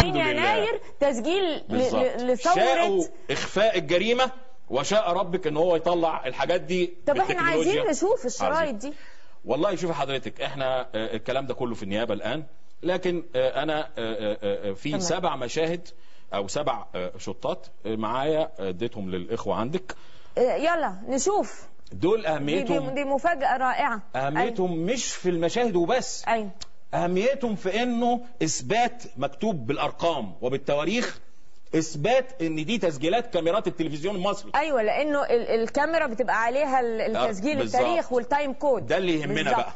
20 يناير تسجيل لثوره. شاءوا اخفاء الجريمه وشاء ربك ان هو يطلع الحاجات دي. طب احنا عايزين نشوف الشرايط دي. والله شوفي حضرتك، احنا الكلام ده كله في النيابه الان، لكن انا في 7 مشاهد او 7 شطات معايا اديتهم للاخوه عندك. يلا نشوف. دول اهميتهم دي مفاجاه رائعه. اهميتهم مش في المشاهد وبس. ايوه. اهميتهم في انه اثبات مكتوب بالارقام وبالتواريخ، اثبات ان دي تسجيلات كاميرات التلفزيون المصري. ايوه، لانه الكاميرا بتبقى عليها التسجيل التاريخ والتايم كود. ده اللي يهمنا بالزبط. بقى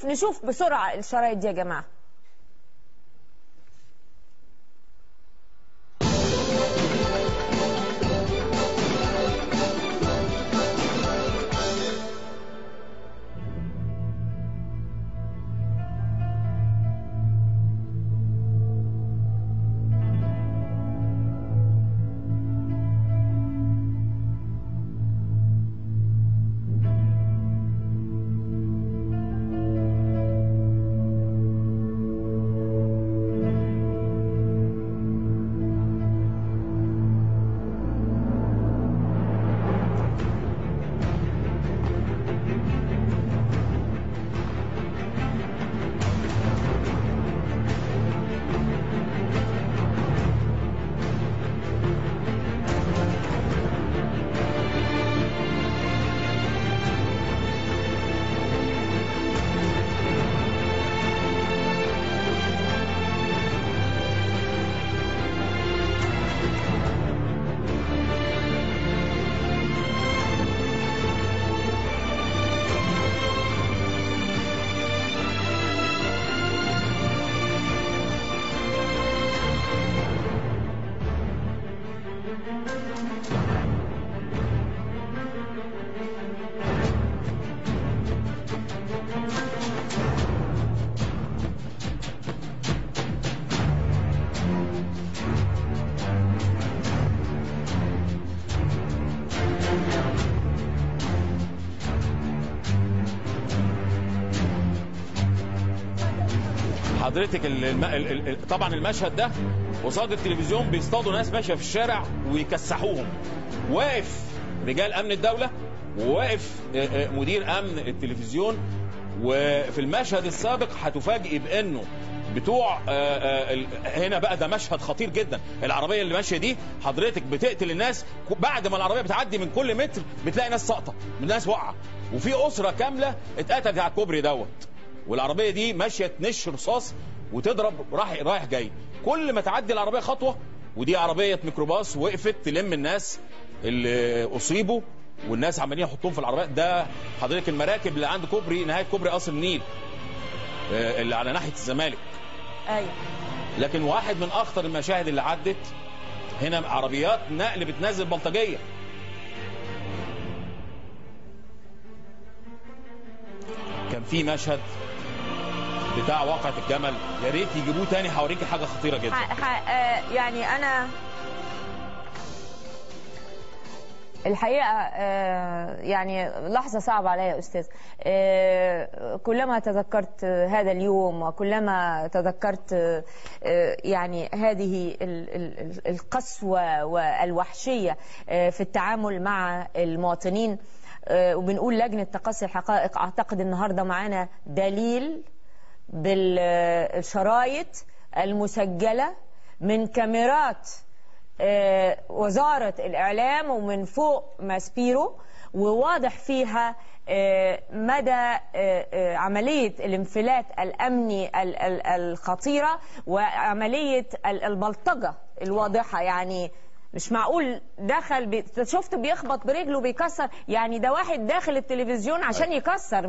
نشوف بسرعه الشرايط دي يا جماعه. حضرتك طبعا المشهد ده قصاد التلفزيون بيصطادوا ناس ماشيه في الشارع ويكسحوهم. واقف رجال امن الدوله وواقف مدير امن التلفزيون. وفي المشهد السابق هتفاجئي بانه بتوع هنا بقى ده مشهد خطير جدا. العربيه اللي ماشيه دي حضرتك بتقتل الناس، بعد ما العربيه بتعدي من كل متر بتلاقي ناس ساقطه، ناس واقعه، وفي اسره كامله اتقتلت على الكوبري دوت. والعربيه دي ماشيه تنش رصاص وتضرب رايح جاي. كل ما تعدي العربيه خطوه، ودي عربيه ميكروباص وقفت تلم الناس اللي اصيبوا، والناس عمالين يحطوهم في العربيه. ده حضرتك المراكب اللي عند نهايه كوبري قصر النيل اللي على ناحيه الزمالك. ايوه. لكن واحد من اخطر المشاهد اللي عدت هنا، عربيات نقل بتنزل بلطجيه. كان في مشهد بتاع واقعة الجمل، يا ريت يجيبوه تاني، هوريكي حاجة خطيرة جدا. يعني أنا الحقيقة يعني لحظة صعبة عليا يا أستاذ. كلما تذكرت هذا اليوم وكلما تذكرت يعني هذه القسوة والوحشية في التعامل مع المواطنين، وبنقول لجنة تقصي الحقائق. أعتقد النهاردة معانا دليل بالشرايط المسجلة من كاميرات وزارة الإعلام ومن فوق ماسبيرو، وواضح فيها مدى عملية الانفلات الأمني الخطيرة وعملية البلطجة الواضحة. يعني مش معقول دخل شفت بيخبط برجله بيكسر، يعني ده واحد داخل التلفزيون عشان يكسر،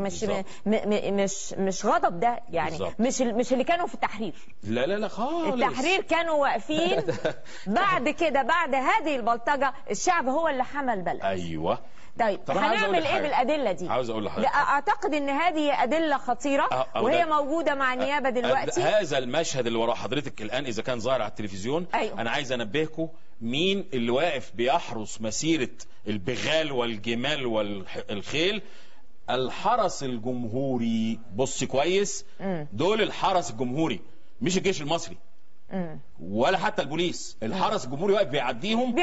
مش غضب ده يعني. مش اللي كانوا في التحرير. لا خالص. التحرير كانوا واقفين. بعد كده بعد هذه البلطجة الشعب هو اللي حمل بلد. ايوه. طيب هنعمل ايه بالادله دي؟ عاوز اقول لحضرتك، اعتقد ان هذه ادله خطيره وهي موجوده مع النيابه دلوقتي. هذا المشهد اللي ورا حضرتك الان اذا كان ظاهر على التلفزيون، أيوه. انا عايز انبهكم مين اللي واقف بيحرس مسيره البغال والجمال والخيل. الحرس الجمهوري. بص كويس، دول الحرس الجمهوري مش الجيش المصري. ولا حتى البوليس، الحرس الجمهوري واقف بيعديهم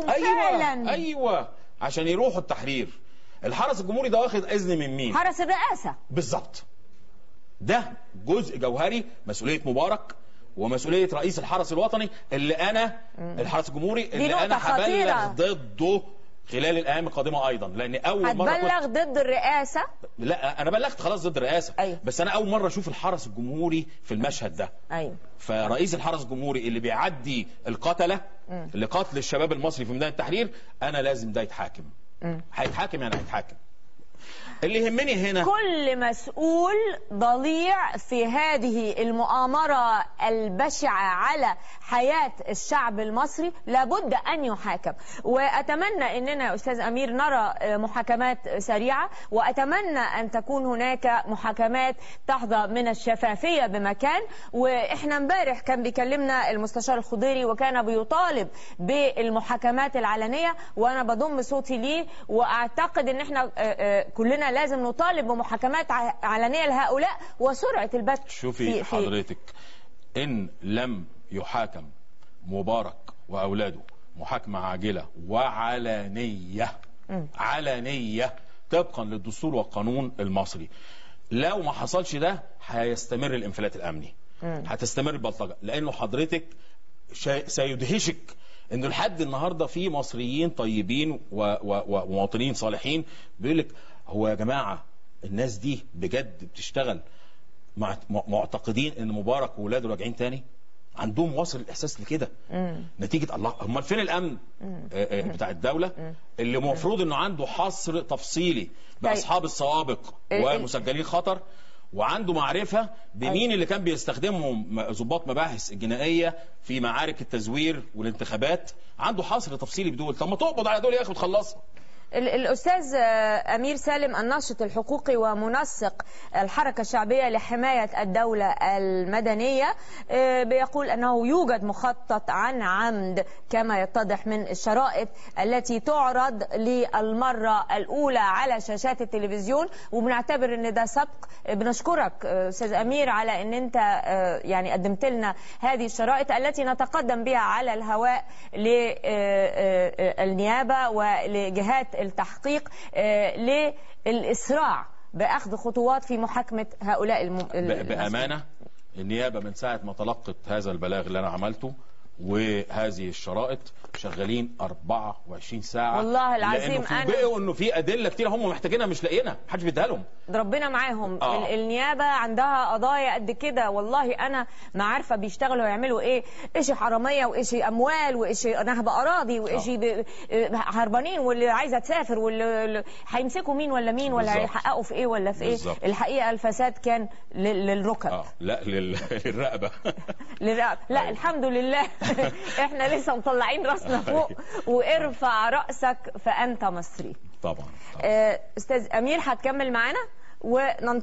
فعلا. ايوه عشان يروحوا التحرير. الحرس الجمهوري ده واخد اذن من مين؟ حرس الرئاسه. بالظبط. ده جزء جوهري مسؤوليه مبارك ومسؤوليه رئيس الحرس الوطني اللي انا الحرس الجمهوري اللي انا هبلغ ضده خلال الايام القادمه ايضا، لان اول مره هتبلغ ضد الرئاسه. لا انا بلغت خلاص ضد الرئاسه. أيوة. بس انا اول مره اشوف الحرس الجمهوري في المشهد ده. ايوه. فرئيس الحرس الجمهوري اللي بيعدي القتله لقتل الشباب المصري في ميدان التحرير، انا لازم ده يتحاكم. هيتحاكم يعني هيتحاكم. اللي يهمني هنا كل مسؤول ضليع في هذه المؤامرة البشعة على حياة الشعب المصري لابد أن يحاكم. وأتمنى أننا يا أستاذ أمير نرى محاكمات سريعة، وأتمنى أن تكون هناك محاكمات تحظى من الشفافية بمكان. وإحنا امبارح كان بيكلمنا المستشار الخضيري وكان بيطالب بالمحاكمات العلنية، وأنا بضم صوتي ليه، وأعتقد أن إحنا كلنا لازم نطالب بمحاكمات علنية لهؤلاء وسرعة البت. شوفي حضرتك، إن لم يحاكم مبارك وأولاده محاكمة عاجلة وعلنية علنية طبقا للدستور والقانون المصري، لو ما حصلش ده هيستمر الانفلات الأمني، هتستمر البلطجة. لأنه حضرتك سيدهشك انه لحد النهارده في مصريين طيبين ومواطنين صالحين بيقول لك هو يا جماعه الناس دي بجد بتشتغل معتقدين ان مبارك وولاده راجعين تاني؟ عندهم واصل الاحساس لكده نتيجه الله. امال فين الامن بتاع الدوله اللي المفروض انه عنده حصر تفصيلي باصحاب السوابق ومسجلين خطر، وعنده معرفة بمين اللي كان بيستخدمهم ضباط مباحث الجنائية في معارك التزوير والانتخابات؟ عنده حصر تفصيلي بدول. طب ما تقبض على دول يا اخي وتخلصها. الأستاذ أمير سالم الناشط الحقوقي ومنسق الحركة الشعبية لحماية الدولة المدنية بيقول أنه يوجد مخطط عن عمد كما يتضح من الشرائط التي تعرض للمرة الأولى على شاشات التلفزيون، وبنعتبر أن ده سبق. بنشكرك أستاذ أمير على أن أنت يعني قدمت لنا هذه الشرائط التي نتقدم بها على الهواء للنيابة ولجهات التحقيق للإسراع بأخذ خطوات في محاكمة هؤلاء بأمانة النيابة من ساعة ما تلقت هذا البلاغ اللي أنا عملته وهذه الشرائط شغالين 24 ساعة والله العظيم. بقوا انه في ادله كتير هم محتاجينها مش لاقيينها، محدش بيديها لهم. ربنا معاهم. النيابه عندها قضايا قد كده، والله انا ما عارفه بيشتغلوا يعملوا ايه، اشي حراميه واشي اموال واشي نهب اراضي واشي هربانين، واللي عايزه تسافر واللي هيمسكوا مين ولا مين ولا هيحققوا في ايه ولا في ايه. الحقيقه الفساد كان للركب. لا للرقبه. للرقبه. لا الحمد لله احنا لسه مطلعين راسنا فوق. وارفع رأسك فأنت مصري. طبعا. أستاذ أمير هتكمل معانا وننتظر